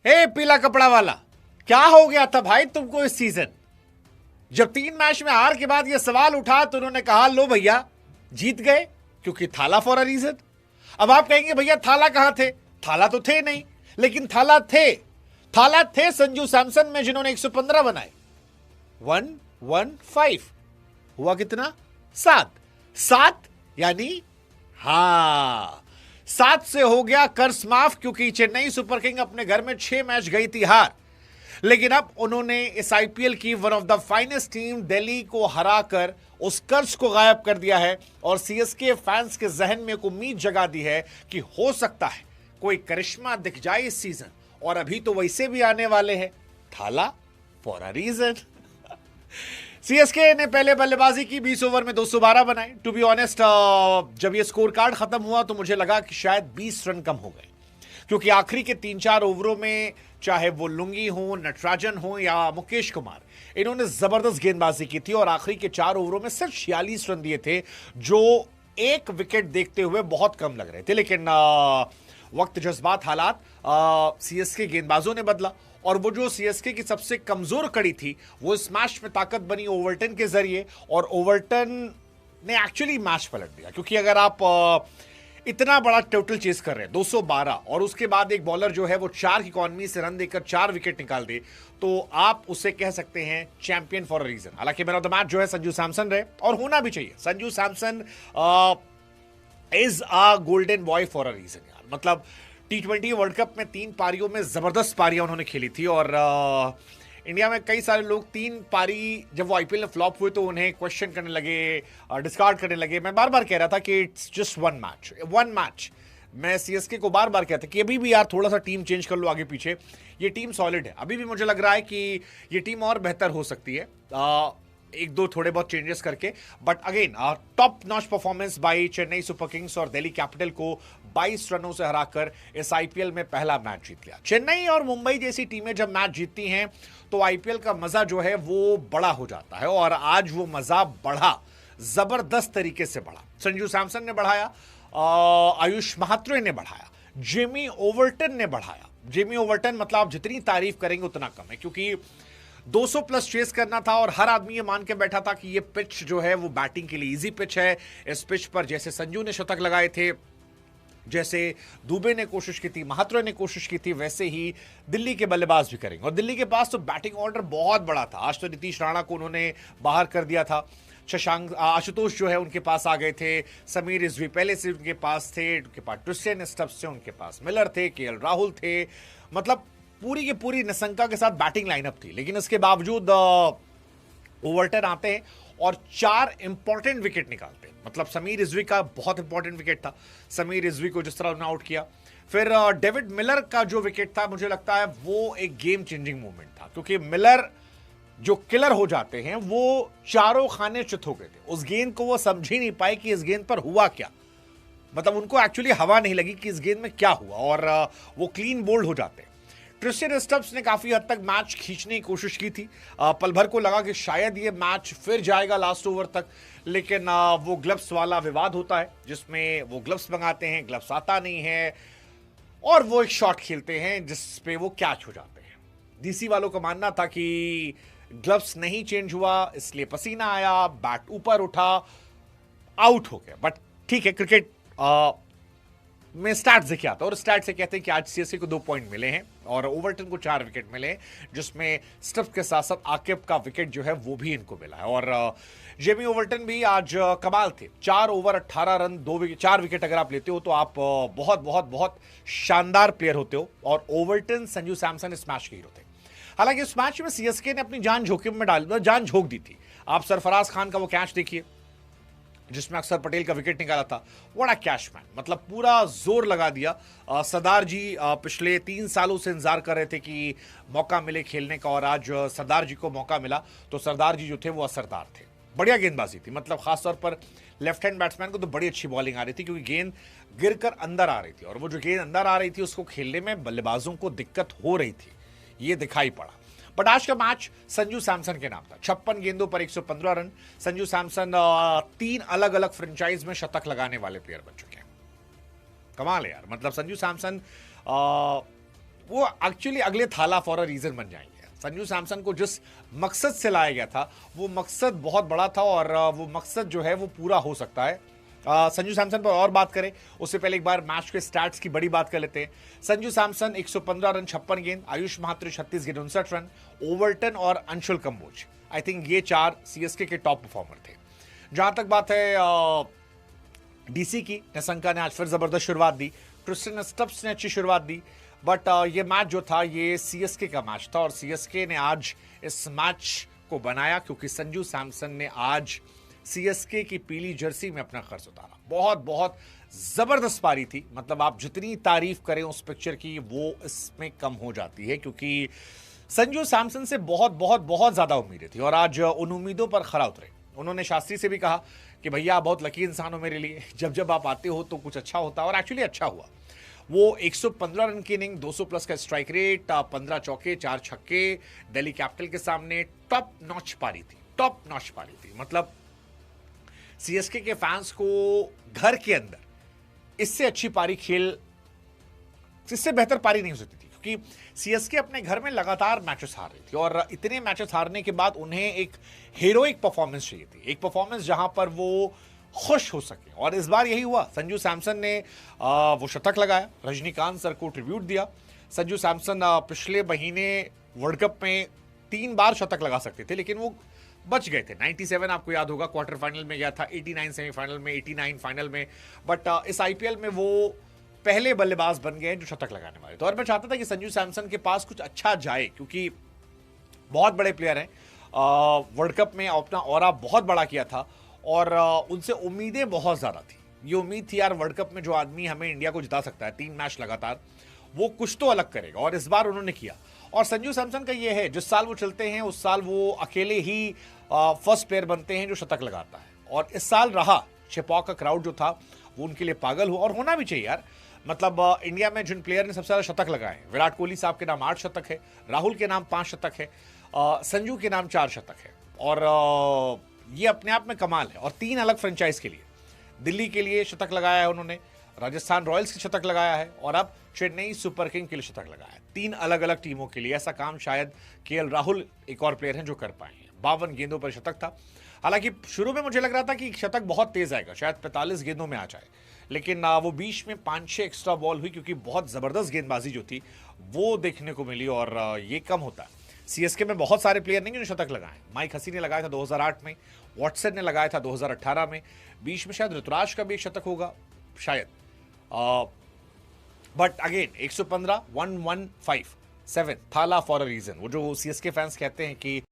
हे पीला कपड़ा वाला, क्या हो गया था भाई तुमको इस सीजन? जब 3 मैच में हार के बाद यह सवाल उठा तो उन्होंने कहा लो भैया जीत गए क्योंकि थाला फॉर अ रीजन। अब आप कहेंगे भैया थाला कहां थे? थाला तो थे नहीं, लेकिन थाला थे संजू सैमसन में जिन्होंने 115 बनाए। 115 हुआ कितना? 7 यानी हाँ 7 से हो गया कर्ज माफ, क्योंकि चेन्नई सुपर किंग अपने घर में 6 मैच गई थी हार, लेकिन अब उन्होंने इस आईपीएल की one of the finest team Delhi को हराकर उस कर्ज को गायब कर दिया है और सीएसके फैंस के जहन में एक उम्मीद जगा दी है कि हो सकता है कोई करिश्मा दिख जाए इस सीजन। और अभी तो वैसे भी आने वाले हैं, थाला फॉर अ रीजन। सीएसके ने पहले बल्लेबाजी की, 20 ओवर में 212 बनाए। टू बी ऑनेस्ट, जब ये स्कोर कार्ड खत्म हुआ तो मुझे लगा कि शायद 20 रन कम हो गए, क्योंकि आखिरी के 3-4 ओवरों में चाहे वो लुंगी हो, नटराजन हो या मुकेश कुमार, इन्होंने जबरदस्त गेंदबाजी की थी और आखिरी के 4 ओवरों में सिर्फ 46 रन दिए थे, जो एक विकेट देखते हुए बहुत कम लग रहे थे। लेकिन वक्त, जज्बात, हालात, सीएसके गेंदबाजों ने बदला और वो जो सीएसके की सबसे कमजोर कड़ी थी वो इस मैच में ताकत बनी ओवरटन के जरिए, और ओवरटन ने एक्चुअली मैच पलट दिया। क्योंकि अगर आप इतना बड़ा टोटल चेस कर रहे हैं 212 और उसके बाद एक बॉलर जो है वो 4 की इकॉनमी से रन देकर 4 विकेट निकाल दे, तो आप उसे कह सकते हैं चैंपियन फॉर अ रीजन। हालांकि मैन ऑफ द मैच जो है संजू सैमसन रहे, और होना भी चाहिए। Sanju Samson is a golden boy for a reason यार। मतलब T20 वर्ल्ड कप में 3 पारियों में जबरदस्त पारियां उन्होंने खेली थी, और इंडिया में कई सारे लोग 3 पारी जब वो आईपीएल में फ्लॉप हुए तो उन्हें क्वेश्चन करने लगे, डिस्कार्ड करने लगे। मैं बार बार कह रहा था कि इट्स जस्ट वन मैच। मैं सीएसके को बार बार कहता कि अभी भी यार थोड़ा सा टीम चेंज कर लो आगे पीछे, ये टीम सॉलिड है। अभी भी मुझे लग रहा है कि ये टीम और बेहतर हो सकती है, एक दो थोड़े बहुत चेंजेस करके। But again top notch performance by Chennai super Kings और दिल्ली कैपिटल को 22 रनों से हराकर इस आईपीएल में पहला मैच जीत लिया। चेन्नई और मुंबई जैसी टीमें जब मैच जीतती हैं तो आईपीएल का मजा जो है वो बड़ा हो जाता है, और आज वो मजा बढ़ा, जबरदस्त तरीके से बढ़ा। संजू सैमसन ने बढ़ाया, आयुष महात्रे ने बढ़ाया, जेमी ओवरटन ने बढ़ाया। जेमी ओवरटन मतलब आप जितनी तारीफ करेंगे उतना कम है, क्योंकि 200 प्लस चेस करना था और हर आदमी ये मान के बैठा था कि ये पिच जो है वो बैटिंग के लिए इजी पिच है। इस पिच पर जैसे संजू ने शतक लगाए थे, जैसे दुबे ने कोशिश की थी, महात्रे ने कोशिश की थी, वैसे ही दिल्ली के बल्लेबाज भी करेंगे। और दिल्ली के पास तो बैटिंग ऑर्डर बहुत बड़ा था। आज तो नीतीश राणा को उन्होंने बाहर कर दिया था, शशांक, आशुतोष जो है उनके पास आ गए थे, समीर रिजवी पहले से उनके पास थे, उनके पास ट्रिस्टियन स्टब्स थे, उनके पास मिलर थे, केएल राहुल थे। मतलब पूरी की पूरी निशंका के साथ बैटिंग लाइनअप थी। लेकिन इसके बावजूद ओवरटन आते हैं और 4 इंपॉर्टेंट विकेट निकालते हैं। मतलब समीर रिजवी का बहुत इंपॉर्टेंट विकेट था, समीर रिजवी को जिस तरह उन्होंने आउट किया। फिर डेविड मिलर का जो विकेट था, मुझे लगता है वो एक गेम चेंजिंग मूवमेंट था, क्योंकि मिलर जो किलर हो जाते हैं वो चारों खाने चित हो गए थे। उस गेंद को वो समझ ही नहीं पाए कि इस गेंद पर हुआ क्या। मतलब उनको एक्चुअली हवा नहीं लगी कि इस गेंद में क्या हुआ, और वो क्लीन बोल्ड हो जाते हैं। ट्रिस्टियन स्टब्स ने काफी हद तक मैच खींचने की कोशिश की थी। पल भर को लगा कि शायद ये मैच फिर जाएगा लास्ट ओवर तक, लेकिन वो ग्लव्स वाला विवाद होता है जिसमें वो ग्लव्स मंगाते हैं, ग्लव्स आता नहीं है, और वो एक शॉट खेलते हैं जिसपे वो कैच हो जाते हैं। डीसी वालों का मानना था कि ग्लव्स नहीं चेंज हुआ, इसलिए पसीना आया, बैट ऊपर उठा, आउट हो गया। बट ठीक है, क्रिकेट में स्टैट से क्या आता है, और स्टैट से कहते हैं कि आज सीएसके को 2 पॉइंट मिले हैं और ओवरटन को 4 विकेट मिले हैं, जिसमें स्टब्स के साथ साथ आकिब का विकेट जो है वो भी इनको मिला है। और जेमी ओवरटन भी आज कमाल थे, 4 ओवर 18 रन, 4 विकेट अगर आप लेते हो तो आप बहुत बहुत बहुत शानदार प्लेयर होते हो। और ओवरटन, संजू सैमसन इस मैच के हीरो थे। हालांकि इस मैच में सीएसके ने अपनी जान जोखिम में जान झोंक दी थी। आप सरफराज खान का वो कैच देखिए जिसमें अक्षर पटेल का विकेट निकाला था, बड़ा कैच मैन, मतलब पूरा जोर लगा दिया। सरदार जी पिछले 3 सालों से इंतजार कर रहे थे कि मौका मिले खेलने का, और आज सरदार जी को मौका मिला तो सरदार जी जो थे वो असरदार थे। बढ़िया गेंदबाजी थी, मतलब खासतौर पर लेफ्ट हैंड बैट्समैन को तो बड़ी अच्छी बॉलिंग आ रही थी, क्योंकि गेंद गिरकर अंदर आ रही थी, और वो जो गेंद अंदर आ रही थी उसको खेलने में बल्लेबाजों को दिक्कत हो रही थी, ये दिखाई पड़ा। बट आज का मैच संजू सैमसन के नाम था। 56 गेंदों पर 115 रन। संजू सैमसन 3 अलग अलग फ्रेंचाइज में शतक लगाने वाले प्लेयर बन चुके हैं। कमाल है यार। मतलब संजू सैमसन वो एक्चुअली अगले थाला फॉर अ रीजन बन जाएंगे। संजू सैमसन को जिस मकसद से लाया गया था वो मकसद बहुत बड़ा था और वो मकसद जो है वो पूरा हो सकता है। संजू सैमसन पर और बात करें उससे पहले एक बार मैच के स्टैट्स की बड़ी बात कर लेते हैं। संजू सैमसन 115 रन 56 गेंद, आयुष महात्री 36 गेंद 59 रन, ओवर्टन और अंशुल कंबोज, आई थिंक ये 4 सीएसके के टॉप परफॉर्मर थे। जहां तक बात है डीसी की, निशंका ने आज फिर जबरदस्त शुरुआत दी, ट्रिस्टन स्टब्स ने अच्छी शुरुआत दी, बट ये मैच जो था ये सीएसके का मैच था और सीएसके ने आज इस मैच को बनाया क्योंकि संजू सैमसन ने आज सीएसके की पीली जर्सी में अपना खर्च उतारा। बहुत बहुत जबरदस्त पारी थी, मतलब आप जितनी तारीफ करें उस पिक्चर की वो इसमें कम हो जाती है क्योंकि संजू सैमसन से बहुत बहुत बहुत ज्यादा उम्मीदें थी और आज उन उम्मीदों पर खरा उतरे। उन्होंने शास्त्री से भी कहा कि भैया आप बहुत लकी इंसान हो मेरे लिए, जब जब आप आते हो तो कुछ अच्छा होता है और एक्चुअली अच्छा हुआ। वो 115 रन की इनिंग, 200 प्लस का स्ट्राइक रेट, 15 चौके 4 छक्के, दिल्ली कैपिटल के सामने टॉप नॉच पारी थी, टॉप नॉच पारी थी। मतलब सीएसके के फैंस को घर के अंदर इससे अच्छी पारी खेल, इससे बेहतर पारी नहीं हो सकती थी क्योंकि सीएसके अपने घर में लगातार मैचेस हार रही थी और इतने मैचेस हारने के बाद उन्हें एक हीरोइक परफॉर्मेंस चाहिए थी, एक परफॉर्मेंस जहां पर वो खुश हो सके और इस बार यही हुआ। संजू सैमसन ने वो शतक लगाया, रजनीकांत सर को ट्रिब्यूट दिया। संजू सैमसन पिछले महीने वर्ल्ड कप में 3 बार शतक लगा सकते थे लेकिन वो बच गए थे। 97 आपको याद होगा क्वार्टर फाइनल में गया था, 89 सेमीफाइनल में, 89 फाइनल में, बट इस आईपीएल में वो पहले बल्लेबाज बन गए जो शतक लगाने वाले थे और मैं चाहता था कि संजू सैमसन के पास कुछ अच्छा जाए क्योंकि बहुत बड़े प्लेयर हैं, वर्ल्ड कप में अपना ऑरा बहुत बड़ा किया था और उनसे उम्मीदें बहुत ज्यादा थी। ये उम्मीद थी यार वर्ल्ड कप में जो आदमी हमें इंडिया को जिता सकता है 3 मैच लगातार, वो कुछ तो अलग करेगा और इस बार उन्होंने किया। और संजू सैमसन का ये है जिस साल वो चलते हैं उस साल वो अकेले ही फर्स्ट प्लेयर बनते हैं जो शतक लगाता है और इस साल रहा। छिपाओ का क्राउड जो था वो उनके लिए पागल हुआ और होना भी चाहिए यार। मतलब इंडिया में जिन प्लेयर ने सबसे ज्यादा शतक लगाए, विराट कोहली साहब के नाम 8 शतक है, राहुल के नाम 5 शतक है, संजू के नाम 4 शतक है और ये अपने आप में कमाल है। और 3 अलग फ्रेंचाइज के लिए, दिल्ली के लिए शतक लगाया है उन्होंने, राजस्थान रॉयल्स की शतक लगाया है और अब चेन्नई सुपर किंग के लिए शतक लगाया है। 3 अलग अलग टीमों के लिए। ऐसा काम शायद केएल राहुल एक और प्लेयर हैं जो कर पाए हैं। 52 गेंदों पर शतक था। हालांकि शुरू में मुझे लग रहा था कि शतक बहुत तेज आएगा, शायद 45 गेंदों में आ जाए, लेकिन वो बीच में 5-6 एक्स्ट्रा बॉल हुई क्योंकि बहुत जबरदस्त गेंदबाजी जो थी वो देखने को मिली और ये कम होता है। सीएसके में बहुत सारे प्लेयर नहीं जो शतक लगाए। माइक हसी ने लगाया था 2008 में, वॉटसन ने लगाया था 2018 में, बीच में शायद ऋतुराज का भी एक शतक होगा शायद, बट अगेन 115 115 7 थाला फॉर अ रीजन। वो जो सीएसके फैंस कहते हैं कि